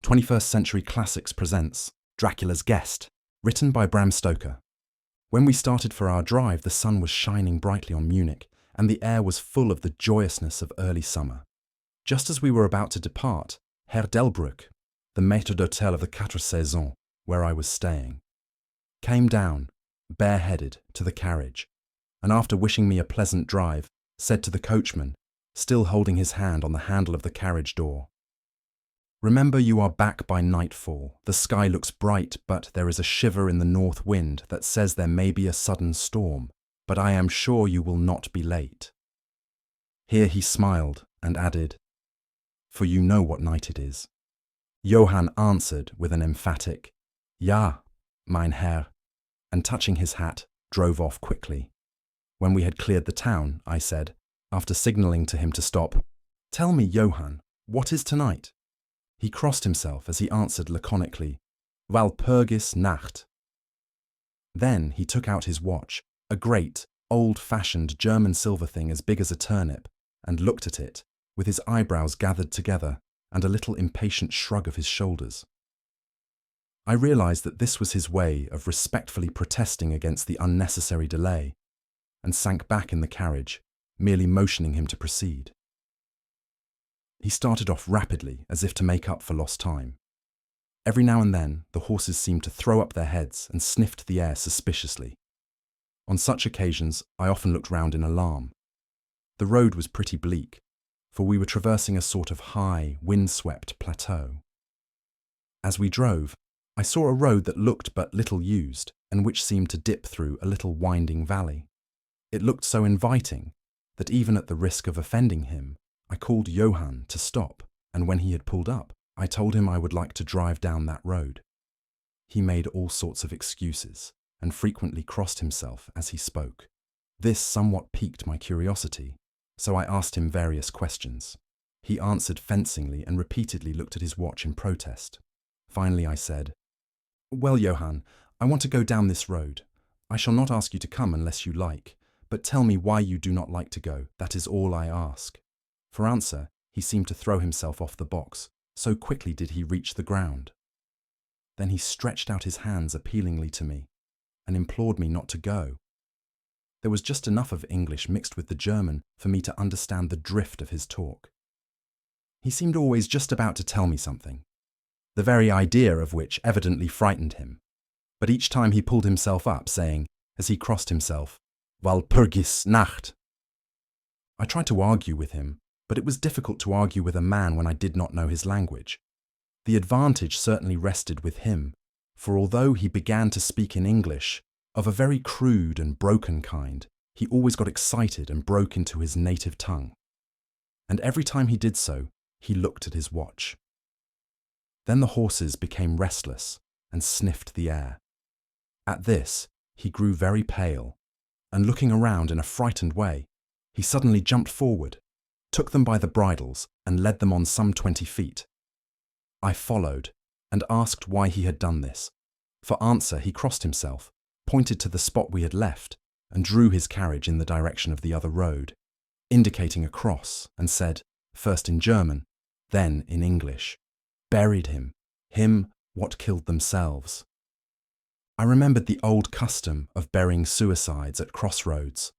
21st Century Classics presents Dracula's Guest, written by Bram Stoker. When we started for our drive, the sun was shining brightly on Munich, and the air was full of the joyousness of early summer. Just as we were about to depart, Herr Delbrück, the maître d'hôtel of the Quatre Saisons, where I was staying, came down, bareheaded, to the carriage, and after wishing me a pleasant drive, said to the coachman, still holding his hand on the handle of the carriage door, "Remember, you are back by nightfall. The sky looks bright, but there is a shiver in the north wind that says there may be a sudden storm, but I am sure you will not be late." Here he smiled and added, "For you know what night it is." Johann answered with an emphatic, "Ja, mein Herr," and touching his hat, drove off quickly. When we had cleared the town, I said, after signalling to him to stop, "Tell me, Johann, what is tonight?" He crossed himself as he answered laconically, "Walpurgis Nacht." Then he took out his watch, a great, old-fashioned German silver thing as big as a turnip, and looked at it, with his eyebrows gathered together and a little impatient shrug of his shoulders. I realized that this was his way of respectfully protesting against the unnecessary delay, and sank back in the carriage, merely motioning him to proceed. He started off rapidly, as if to make up for lost time. Every now and then, the horses seemed to throw up their heads and sniffed the air suspiciously. On such occasions, I often looked round in alarm. The road was pretty bleak, for we were traversing a sort of high, wind-swept plateau. As we drove, I saw a road that looked but little used, and which seemed to dip through a little winding valley. It looked so inviting that even at the risk of offending him, I called Johann to stop, and when he had pulled up, I told him I would like to drive down that road. He made all sorts of excuses, and frequently crossed himself as he spoke. This somewhat piqued my curiosity, so I asked him various questions. He answered fencingly and repeatedly looked at his watch in protest. Finally I said, "Well, Johann, I want to go down this road. I shall not ask you to come unless you like, but tell me why you do not like to go, that is all I ask." For answer, he seemed to throw himself off the box, so quickly did he reach the ground. Then he stretched out his hands appealingly to me, and implored me not to go. There was just enough of English mixed with the German for me to understand the drift of his talk. He seemed always just about to tell me something, the very idea of which evidently frightened him, but each time he pulled himself up, saying, as he crossed himself, "Walpurgis Nacht." I tried to argue with him, but it was difficult to argue with a man when I did not know his language. The advantage certainly rested with him, for although he began to speak in English, of a very crude and broken kind, he always got excited and broke into his native tongue. And every time he did so, he looked at his watch. Then the horses became restless and sniffed the air. At this, he grew very pale, and looking around in a frightened way, he suddenly jumped forward, took them by the bridles, and led them on some 20 feet. I followed, and asked why he had done this. For answer, he crossed himself, pointed to the spot we had left, and drew his carriage in the direction of the other road, indicating a cross, and said, first in German, then in English, "Buried him, what killed themselves." I remembered the old custom of burying suicides at crossroads.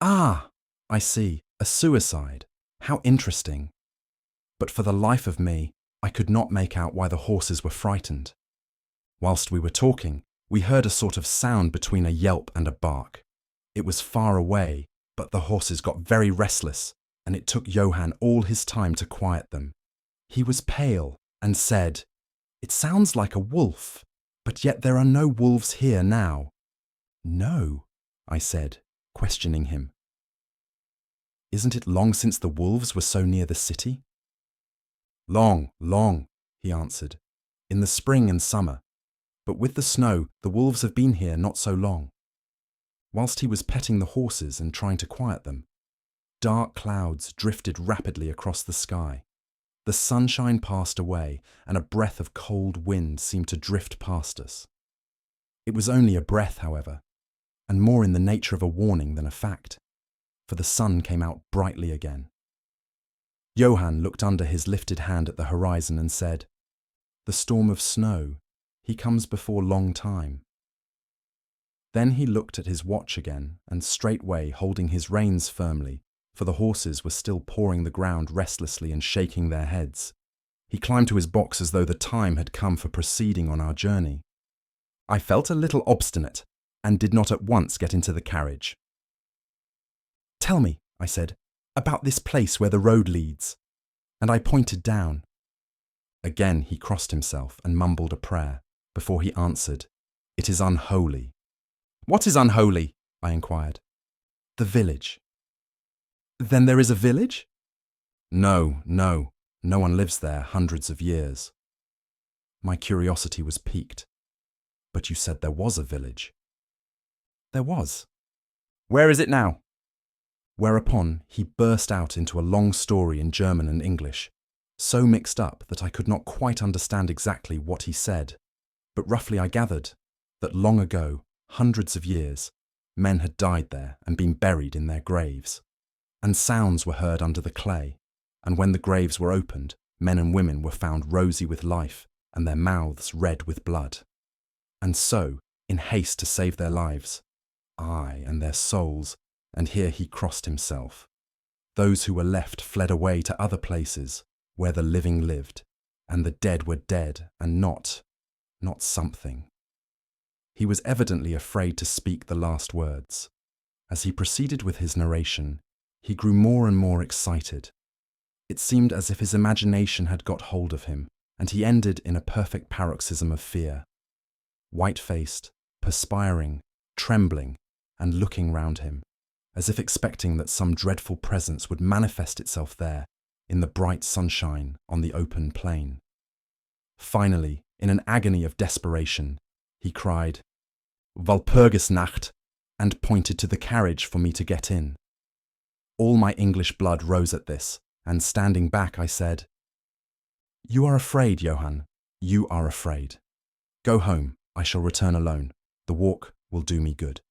"Ah, I see, a suicide. How interesting." But for the life of me, I could not make out why the horses were frightened. Whilst we were talking, we heard a sort of sound between a yelp and a bark. It was far away, but the horses got very restless, and it took Johann all his time to quiet them. He was pale and said, "It sounds like a wolf, but yet there are no wolves here now." "No," I said, questioning him. "Isn't it long since the wolves were so near the city?" "Long, long," he answered, "in the spring and summer. But with the snow, the wolves have been here not so long." Whilst he was petting the horses and trying to quiet them, dark clouds drifted rapidly across the sky. The sunshine passed away, and a breath of cold wind seemed to drift past us. It was only a breath, however, and more in the nature of a warning than a fact, for the sun came out brightly again. Johann looked under his lifted hand at the horizon and said, the storm of snow, he comes before long time." Then he looked at his watch again, and straightway holding his reins firmly, for the horses were still pawing the ground restlessly and shaking their heads, he climbed to his box as though the time had come for proceeding on our journey. I felt a little obstinate, and did not at once get into the carriage. "Tell me," I said, "about this place where the road leads," and I pointed down. Again he crossed himself and mumbled a prayer, before he answered, "It is unholy." "What is unholy?" I inquired. "The village." "Then there is a village?" No one lives there hundreds of years." My curiosity was piqued. "But you said there was a village." "There was." "Where is it now?" Whereupon he burst out into a long story in German and English, so mixed up that I could not quite understand exactly what he said, but roughly I gathered that long ago, hundreds of years, men had died there and been buried in their graves, and sounds were heard under the clay, and when the graves were opened, men and women were found rosy with life and their mouths red with blood. And so, in haste to save their lives, aye, and their souls, and here he crossed himself, those who were left fled away to other places where the living lived, and the dead were dead and not something. He was evidently afraid to speak the last words. As he proceeded with his narration, he grew more and more excited. It seemed as if his imagination had got hold of him, and he ended in a perfect paroxysm of fear. White-faced, perspiring, trembling, and looking round him, as if expecting that some dreadful presence would manifest itself there, in the bright sunshine on the open plain. Finally, in an agony of desperation, he cried, "Walpurgisnacht," and pointed to the carriage for me to get in. All my English blood rose at this, and standing back I said, "You are afraid, Johann, you are afraid. Go home, I shall return alone. The walk will do me good."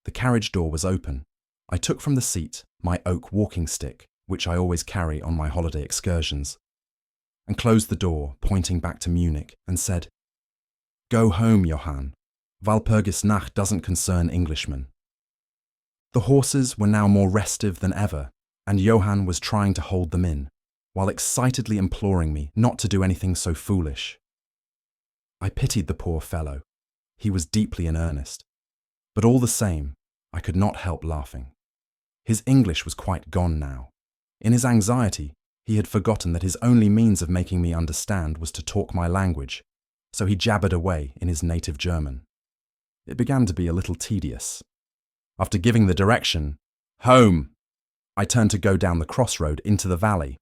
The carriage door was open. I took from the seat my oak walking stick, which I always carry on my holiday excursions, and closed the door, pointing back to Munich, and said, "Go home, Johann. Walpurgisnacht doesn't concern Englishmen." The horses were now more restive than ever, and Johann was trying to hold them in, while excitedly imploring me not to do anything so foolish. I pitied the poor fellow. He was deeply in earnest. But all the same, I could not help laughing. His English was quite gone now. In his anxiety, he had forgotten that his only means of making me understand was to talk my language, so he jabbered away in his native German. It began to be a little tedious. After giving the direction, "Home," I turned to go down the crossroad into the valley.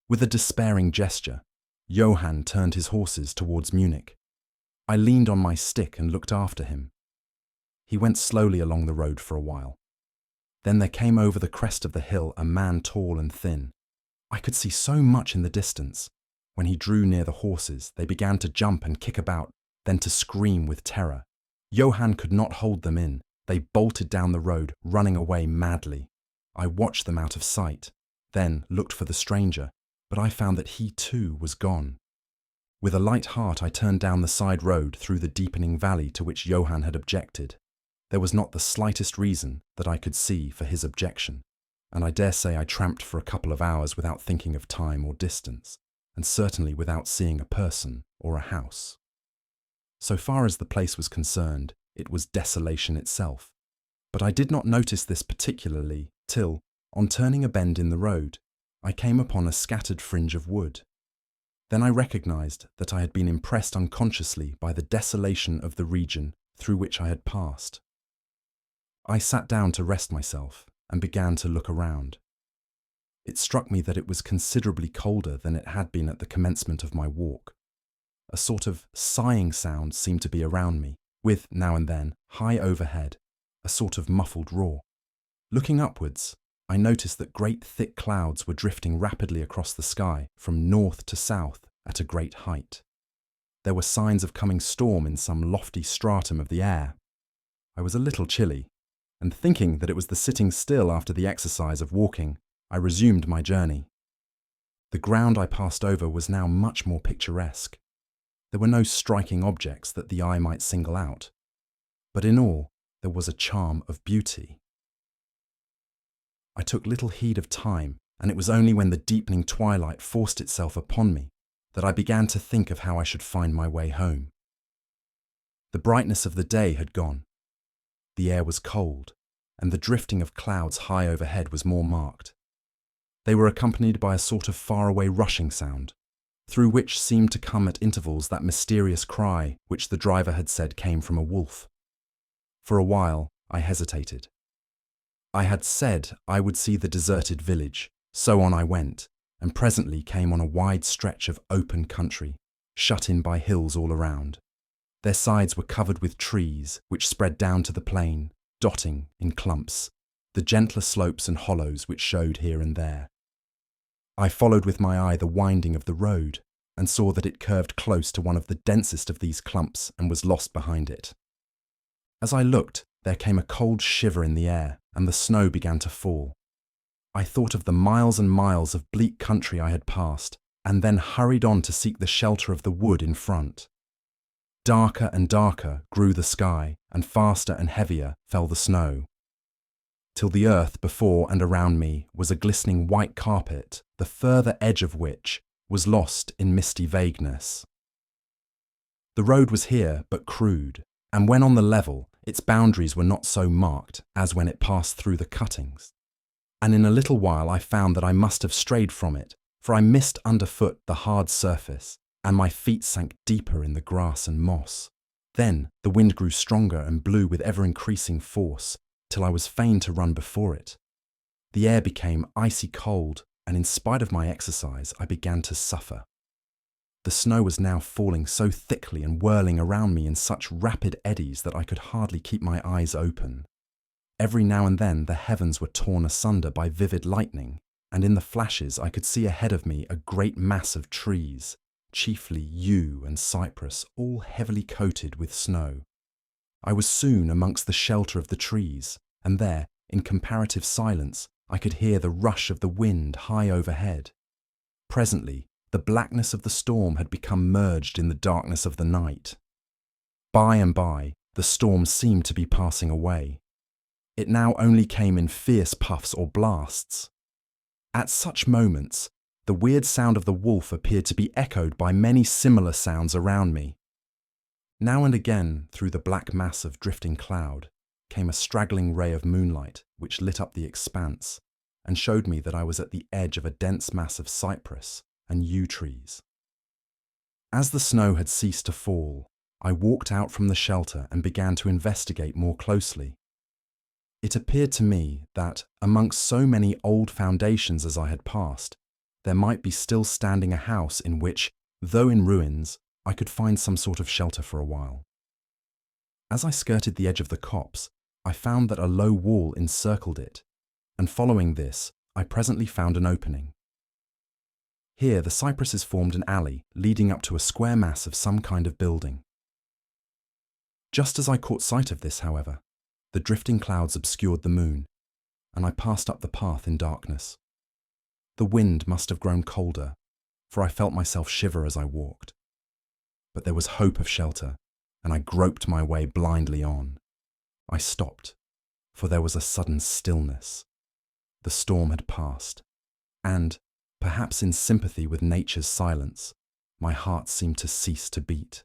With a despairing gesture, Johann turned his horses towards Munich. I leaned on my stick and looked after him. He went slowly along the road for a while. Then there came over the crest of the hill a man tall and thin. I could see so much in the distance. When he drew near the horses, they began to jump and kick about, then to scream with terror. Johann could not hold them in. They bolted down the road, running away madly. I watched them out of sight, then looked for the stranger, but I found that he too was gone. With a light heart I turned down the side road through the deepening valley to which Johann had objected. There was not the slightest reason that I could see for his objection, and I dare say I tramped for a couple of hours without thinking of time or distance, and certainly without seeing a person or a house. So far as the place was concerned, it was desolation itself, but I did not notice this particularly till, on turning a bend in the road, I came upon a scattered fringe of wood. Then I recognized that I had been impressed unconsciously by the desolation of the region through which I had passed. I sat down to rest myself and began to look around. It struck me that it was considerably colder than it had been at the commencement of my walk. A sort of sighing sound seemed to be around me, with, now and then, high overhead, a sort of muffled roar. Looking upwards, I noticed that great thick clouds were drifting rapidly across the sky from north to south at a great height. There were signs of coming storm in some lofty stratum of the air. I was a little chilly, and thinking that it was the sitting still after the exercise of walking, I resumed my journey. The ground I passed over was now much more picturesque. There were no striking objects that the eye might single out, but in all there was a charm of beauty. I took little heed of time, and it was only when the deepening twilight forced itself upon me that I began to think of how I should find my way home. The brightness of the day had gone. The air was cold, and the drifting of clouds high overhead was more marked. They were accompanied by a sort of faraway rushing sound, through which seemed to come at intervals that mysterious cry which the driver had said came from a wolf. For a while I hesitated. I had said I would see the deserted village, so on I went, and presently came on a wide stretch of open country, shut in by hills all around. Their sides were covered with trees which spread down to the plain, dotting, in clumps, the gentler slopes and hollows which showed here and there. I followed with my eye the winding of the road, and saw that it curved close to one of the densest of these clumps and was lost behind it. As I looked, there came a cold shiver in the air, and the snow began to fall. I thought of the miles and miles of bleak country I had passed, and then hurried on to seek the shelter of the wood in front. Darker and darker grew the sky, and faster and heavier fell the snow, till the earth before and around me was a glistening white carpet, the further edge of which was lost in misty vagueness. The road was here but crude, and when on the level, its boundaries were not so marked as when it passed through the cuttings. And in a little while I found that I must have strayed from it, for I missed underfoot the hard surface, and my feet sank deeper in the grass and moss. Then the wind grew stronger and blew with ever-increasing force, till I was fain to run before it. The air became icy cold, and in spite of my exercise I began to suffer. The snow was now falling so thickly and whirling around me in such rapid eddies that I could hardly keep my eyes open. Every now and then the heavens were torn asunder by vivid lightning, and in the flashes I could see ahead of me a great mass of trees, chiefly yew and cypress, all heavily coated with snow. I was soon amongst the shelter of the trees, and there, in comparative silence, I could hear the rush of the wind high overhead. Presently, the blackness of the storm had become merged in the darkness of the night. By and by, the storm seemed to be passing away. It now only came in fierce puffs or blasts. At such moments, the weird sound of the wolf appeared to be echoed by many similar sounds around me. Now and again, through the black mass of drifting cloud, came a straggling ray of moonlight which lit up the expanse and showed me that I was at the edge of a dense mass of cypress and yew trees. As the snow had ceased to fall, I walked out from the shelter and began to investigate more closely. It appeared to me that, amongst so many old foundations as I had passed, there might be still standing a house in which, though in ruins, I could find some sort of shelter for a while. As I skirted the edge of the copse, I found that a low wall encircled it, and following this, I presently found an opening. Here the cypresses formed an alley leading up to a square mass of some kind of building. Just as I caught sight of this, however, the drifting clouds obscured the moon, and I passed up the path in darkness. The wind must have grown colder, for I felt myself shiver as I walked. But there was hope of shelter, and I groped my way blindly on. I stopped, for there was a sudden stillness. The storm had passed, and, perhaps in sympathy with nature's silence, my heart seemed to cease to beat.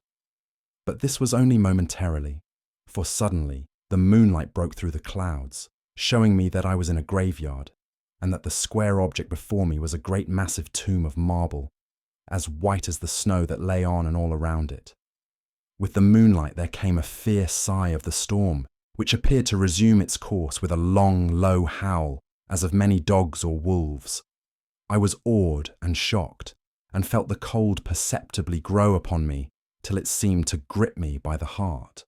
But this was only momentarily, for suddenly the moonlight broke through the clouds, showing me that I was in a graveyard, and that the square object before me was a great massive tomb of marble, as white as the snow that lay on and all around it. With the moonlight there came a fierce sigh of the storm, which appeared to resume its course with a long, low howl, as of many dogs or wolves. I was awed and shocked, and felt the cold perceptibly grow upon me till it seemed to grip me by the heart.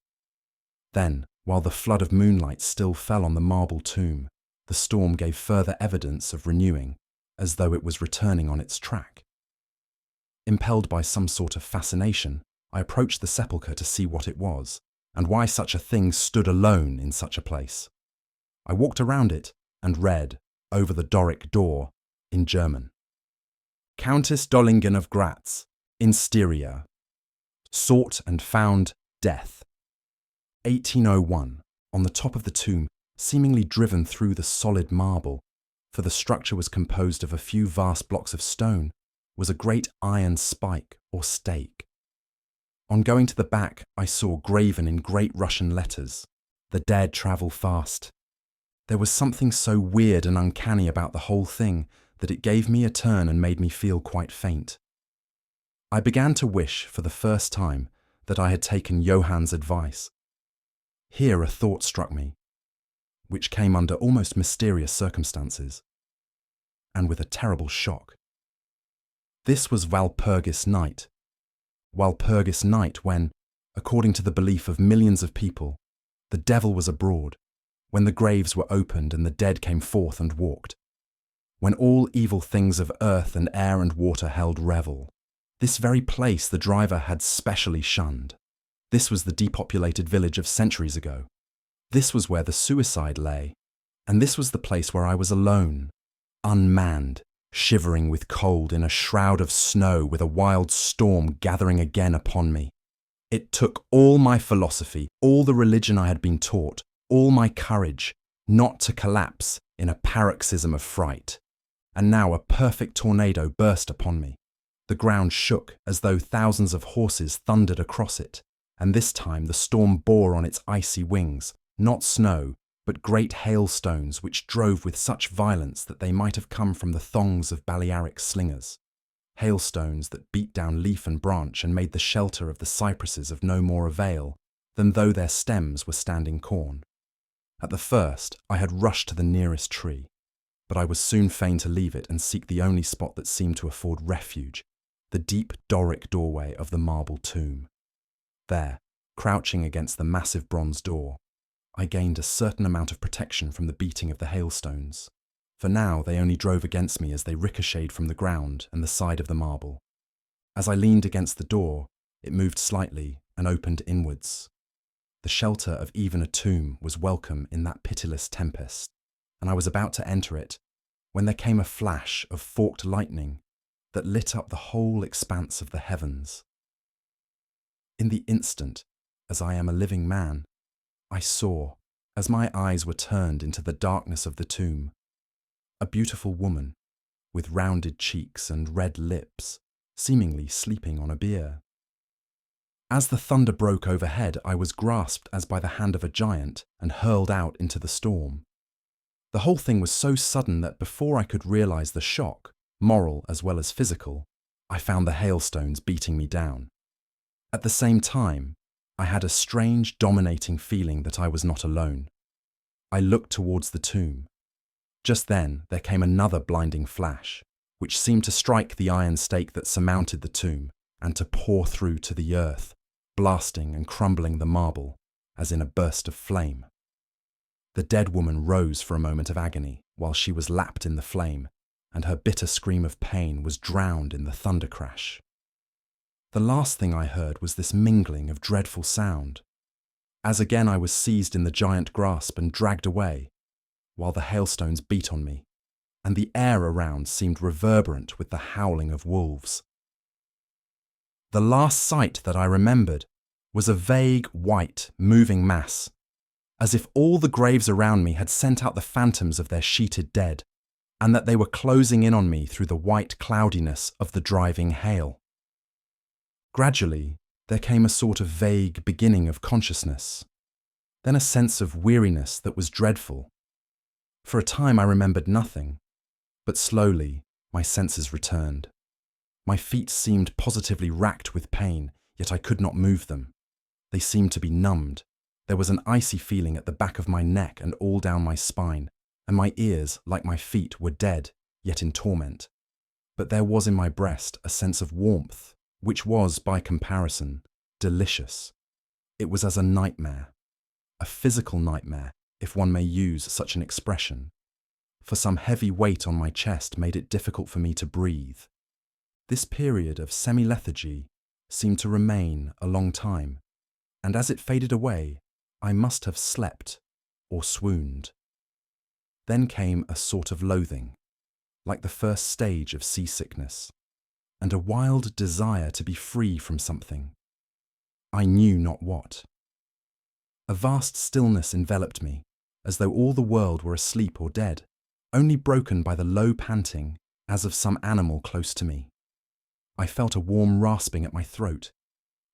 Then, while the flood of moonlight still fell on the marble tomb, the storm gave further evidence of renewing, as though it was returning on its track. Impelled by some sort of fascination, I approached the sepulchre to see what it was, and why such a thing stood alone in such a place. I walked around it and read, over the Doric door, in German, Countess Dollingen of Gratz, in Styria, Sought and found death. 1801, on the top of the tomb, seemingly driven through the solid marble, for the structure was composed of a few vast blocks of stone, was a great iron spike or stake. On going to the back, I saw graven in great Russian letters, "The dead travel fast." There was something so weird and uncanny about the whole thing that it gave me a turn and made me feel quite faint. I began to wish, for the first time, that I had taken Johann's advice. Here a thought struck me, which came under almost mysterious circumstances, and with a terrible shock. This was Walpurgis Night. Walpurgis Night when, according to the belief of millions of people, the devil was abroad, when the graves were opened and the dead came forth and walked, when all evil things of earth and air and water held revel. This very place the driver had specially shunned. This was the depopulated village of centuries ago. This was where the suicide lay, and this was the place where I was alone, unmanned, shivering with cold in a shroud of snow with a wild storm gathering again upon me. It took all my philosophy, all the religion I had been taught, all my courage, not to collapse in a paroxysm of fright. And now a perfect tornado burst upon me. The ground shook as though thousands of horses thundered across it, and this time the storm bore on its icy wings, not snow, but great hailstones which drove with such violence that they might have come from the thongs of Balearic slingers. Hailstones that beat down leaf and branch and made the shelter of the cypresses of no more avail than though their stems were standing corn. At the first, I had rushed to the nearest tree, but I was soon fain to leave it and seek the only spot that seemed to afford refuge, the deep Doric doorway of the marble tomb. There, crouching against the massive bronze door, I gained a certain amount of protection from the beating of the hailstones, for now they only drove against me as they ricocheted from the ground and the side of the marble. As I leaned against the door, it moved slightly and opened inwards. The shelter of even a tomb was welcome in that pitiless tempest, and I was about to enter it when there came a flash of forked lightning that lit up the whole expanse of the heavens. In the instant, as I am a living man, I saw, as my eyes were turned into the darkness of the tomb, a beautiful woman with rounded cheeks and red lips, seemingly sleeping on a bier. As the thunder broke overhead, I was grasped as by the hand of a giant and hurled out into the storm. The whole thing was so sudden that before I could realize the shock, moral as well as physical, I found the hailstones beating me down. At the same time, I had a strange, dominating feeling that I was not alone. I looked towards the tomb. Just then, there came another blinding flash, which seemed to strike the iron stake that surmounted the tomb and to pour through to the earth, blasting and crumbling the marble as in a burst of flame. The dead woman rose for a moment of agony while she was lapped in the flame, and her bitter scream of pain was drowned in the thunder crash. The last thing I heard was this mingling of dreadful sound, as again I was seized in the giant grasp and dragged away, while the hailstones beat on me, and the air around seemed reverberant with the howling of wolves. The last sight that I remembered was a vague, white, moving mass, as if all the graves around me had sent out the phantoms of their sheeted dead, and that they were closing in on me through the white cloudiness of the driving hail. Gradually, there came a sort of vague beginning of consciousness, then a sense of weariness that was dreadful. For a time I remembered nothing, but slowly my senses returned. My feet seemed positively racked with pain, yet I could not move them. They seemed to be numbed. There was an icy feeling at the back of my neck and all down my spine, and my ears, like my feet, were dead, yet in torment. But there was in my breast a sense of warmth, which was, by comparison, delicious. It was as a nightmare, a physical nightmare, if one may use such an expression, for some heavy weight on my chest made it difficult for me to breathe. This period of semi-lethargy seemed to remain a long time, and as it faded away, I must have slept or swooned. Then came a sort of loathing, like the first stage of seasickness, and a wild desire to be free from something, I knew not what. A vast stillness enveloped me, as though all the world were asleep or dead, only broken by the low panting as of some animal close to me. I felt a warm rasping at my throat.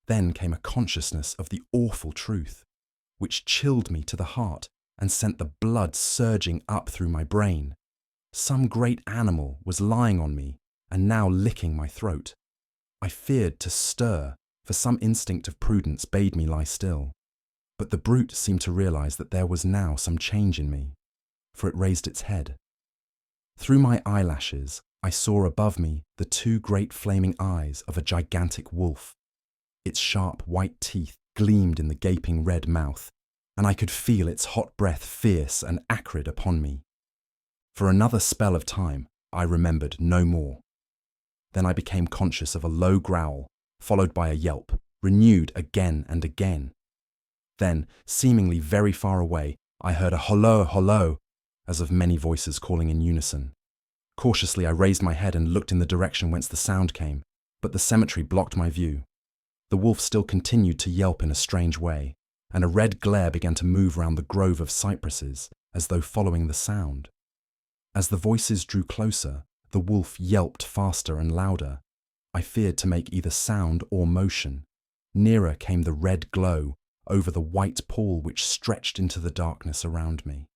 Then came a consciousness of the awful truth, which chilled me to the heart and sent the blood surging up through my brain. Some great animal was lying on me and now licking my throat. I feared to stir, for some instinct of prudence bade me lie still. But the brute seemed to realize that there was now some change in me, for it raised its head. Through my eyelashes, I saw above me the two great flaming eyes of a gigantic wolf. Its sharp white teeth gleamed in the gaping red mouth, and I could feel its hot breath fierce and acrid upon me. For another spell of time, I remembered no more. Then I became conscious of a low growl, followed by a yelp, renewed again and again. Then, seemingly very far away, I heard a holloa, holloa, as of many voices calling in unison. Cautiously I raised my head and looked in the direction whence the sound came, but the cemetery blocked my view. The wolf still continued to yelp in a strange way, and a red glare began to move round the grove of cypresses, as though following the sound. As the voices drew closer, the wolf yelped faster and louder. I feared to make either sound or motion. Nearer came the red glow over the white pall which stretched into the darkness around me.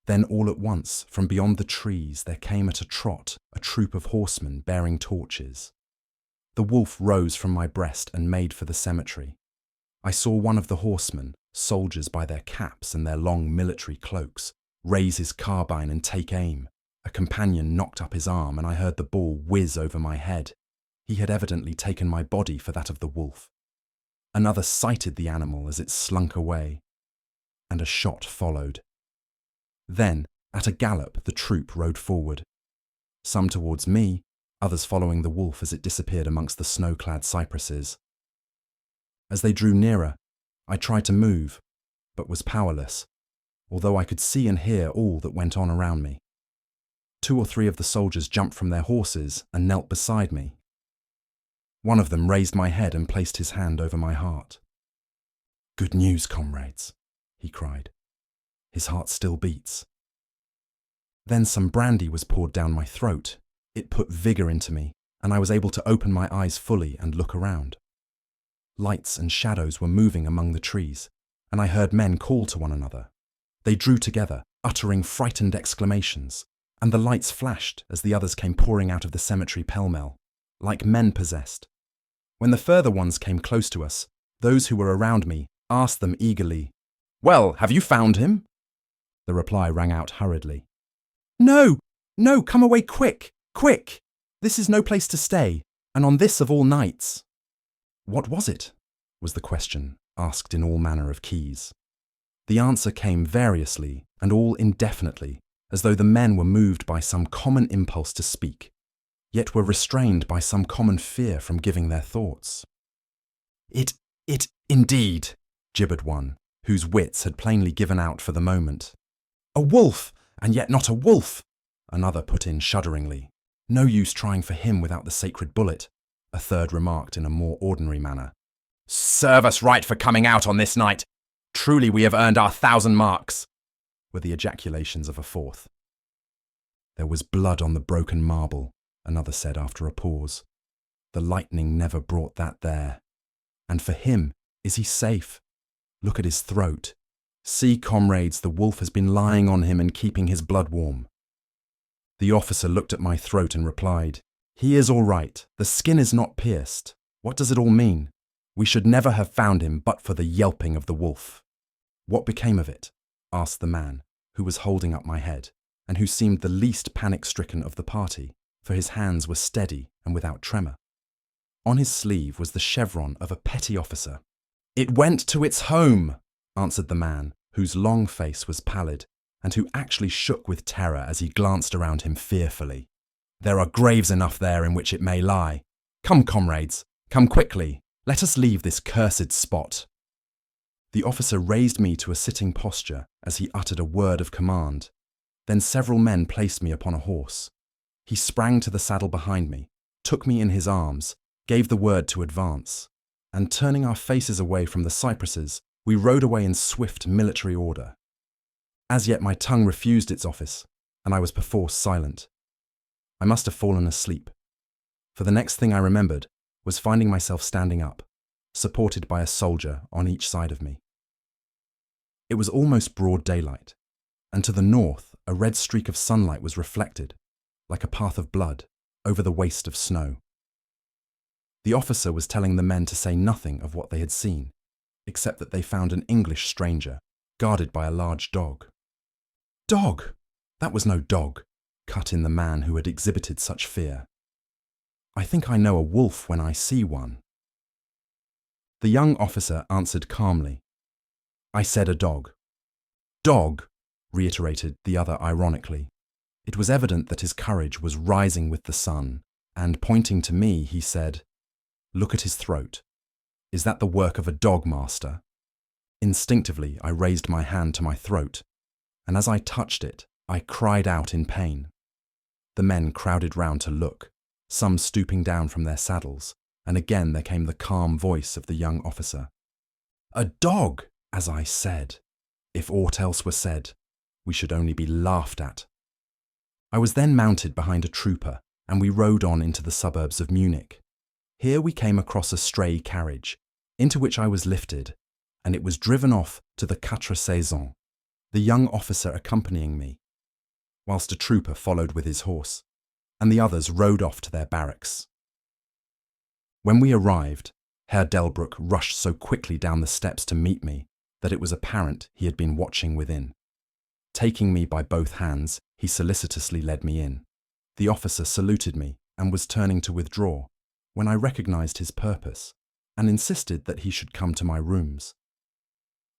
Then all at once, from beyond the trees, there came at a trot a troop of horsemen bearing torches. The wolf rose from my breast and made for the cemetery. I saw one of the horsemen, soldiers by their caps and their long military cloaks, raise his carbine and take aim. A companion knocked up his arm and I heard the ball whiz over my head. He had evidently taken my body for that of the wolf. Another sighted the animal as it slunk away, and a shot followed. Then, at a gallop, the troop rode forward. Some towards me, others following the wolf as it disappeared amongst the snow-clad cypresses. As they drew nearer, I tried to move, but was powerless, although I could see and hear all that went on around me. 2 or 3 of the soldiers jumped from their horses and knelt beside me. One of them raised my head and placed his hand over my heart. "Good news, comrades," he cried. His heart still beats. Then some brandy was poured down my throat. It put vigour into me, and I was able to open my eyes fully and look around. Lights and shadows were moving among the trees, and I heard men call to one another. They drew together, uttering frightened exclamations, and the lights flashed as the others came pouring out of the cemetery pell-mell, like men possessed. When the further ones came close to us, those who were around me asked them eagerly, "Well, have you found him?" The reply rang out hurriedly. "No, no, come away quick, quick! This is no place to stay, and on this of all nights." "What was it?" was the question, asked in all manner of keys. The answer came variously and all indefinitely, as though the men were moved by some common impulse to speak, yet were restrained by some common fear from giving their thoughts. It indeed," gibbered one, whose wits had plainly given out for the moment. "A wolf, and yet not a wolf," another put in shudderingly. "No use trying for him without the sacred bullet," a third remarked in a more ordinary manner. "Serve us right for coming out on this night. Truly we have earned our 1,000 marks, were the ejaculations of a fourth. "There was blood on the broken marble," another said after a pause. "The lightning never brought that there. And for him, is he safe? Look at his throat. See, comrades, the wolf has been lying on him and keeping his blood warm." The officer looked at my throat and replied, "He is all right. The skin is not pierced. What does it all mean? We should never have found him but for the yelping of the wolf." "What became of it?" asked the man, who was holding up my head, and who seemed the least panic-stricken of the party, for his hands were steady and without tremor. On his sleeve was the chevron of a petty officer. "It went to its home," answered the man, whose long face was pallid, and who actually shook with terror as he glanced around him fearfully. "There are graves enough there in which it may lie. Come, comrades, come quickly. Let us leave this cursed spot." The officer raised me to a sitting posture as he uttered a word of command. Then several men placed me upon a horse. He sprang to the saddle behind me, took me in his arms, gave the word to advance. and turning our faces away from the cypresses, we rode away in swift military order. As yet my tongue refused its office, and I was perforce silent. I must have fallen asleep, for the next thing I remembered was finding myself standing up, supported by a soldier on each side of me. It was almost broad daylight, and to the north a red streak of sunlight was reflected, like a path of blood, over the waste of snow. The officer was telling the men to say nothing of what they had seen, except that they found an English stranger, guarded by a large dog. "Dog! That was no dog," cut in the man who had exhibited such fear. "I think I know a wolf when I see one." The young officer answered calmly, "I said a dog." "Dog," reiterated the other ironically. It was evident that his courage was rising with the sun, and pointing to me, he said, "Look at his throat. Is that the work of a dog, master?" Instinctively, I raised my hand to my throat, and as I touched it, I cried out in pain. The men crowded round to look, some stooping down from their saddles, and again there came the calm voice of the young officer. "A dog, as I said. If aught else were said, we should only be laughed at." I was then mounted behind a trooper, and we rode on into the suburbs of Munich. Here we came across a stray carriage, into which I was lifted, and it was driven off to the Quatre Saisons, the young officer accompanying me, whilst a trooper followed with his horse, and the others rode off to their barracks. When we arrived, Herr Delbruck rushed so quickly down the steps to meet me that it was apparent he had been watching within. Taking me by both hands, he solicitously led me in. The officer saluted me and was turning to withdraw, when I recognized his purpose and insisted that he should come to my rooms.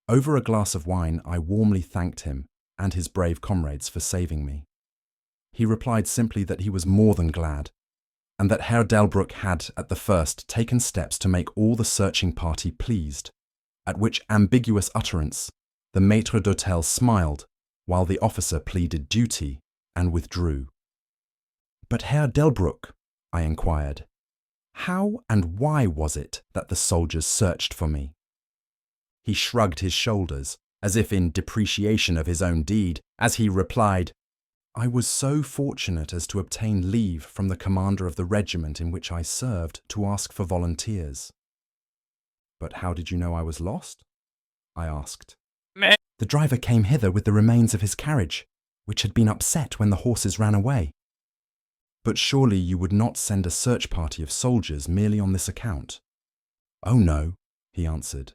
Over a glass of wine, I warmly thanked him and his brave comrades for saving me. He replied simply that he was more than glad, and that Herr Delbruck had, at the first, taken steps to make all the searching party pleased, at which ambiguous utterance the maître d'hôtel smiled, while the officer pleaded duty and withdrew. "But Herr Delbruck," I inquired, "how and why was it that the soldiers searched for me?" He shrugged his shoulders, as if in depreciation of his own deed, as he replied, "I was so fortunate as to obtain leave from the commander of the regiment in which I served to ask for volunteers." "But how did you know I was lost?" I asked. "The driver came hither with the remains of his carriage, which had been upset when the horses ran away." "But surely you would not send a search party of soldiers merely on this account?" "Oh no," he answered.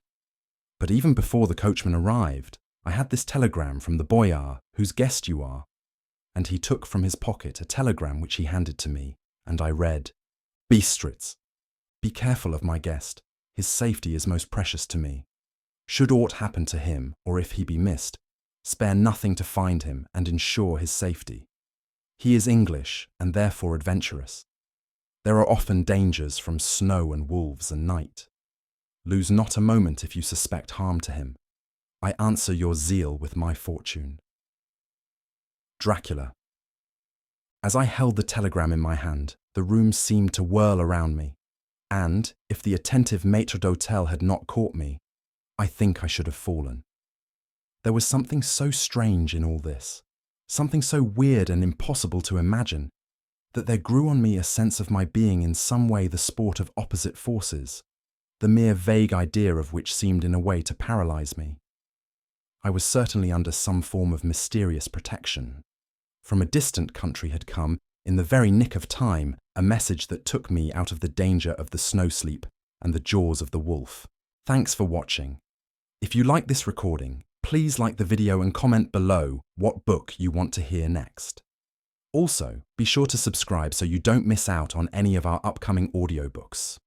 "But even before the coachman arrived, I had this telegram from the boyar whose guest you are." And he took from his pocket a telegram which he handed to me, and I read, "Bistritz. Be careful of my guest. His safety is most precious to me. Should aught happen to him, or if he be missed, spare nothing to find him and ensure his safety. He is English and therefore adventurous. There are often dangers from snow and wolves and night. Lose not a moment if you suspect harm to him. I answer your zeal with my fortune. Dracula." As I held the telegram in my hand, the room seemed to whirl around me, and, if the attentive maître d'hôtel had not caught me, I think I should have fallen. There was something so strange in all this, something so weird and impossible to imagine, that there grew on me a sense of my being in some way the sport of opposite forces, the mere vague idea of which seemed in a way to paralyze me. I was certainly under some form of mysterious protection. From a distant country had come, in the very nick of time, a message that took me out of the danger of the snow sleep and the jaws of the wolf. Thanks for watching. If you like this recording, please like the video and comment below what book you want to hear next. Also, be sure to subscribe so you don't miss out on any of our upcoming audiobooks.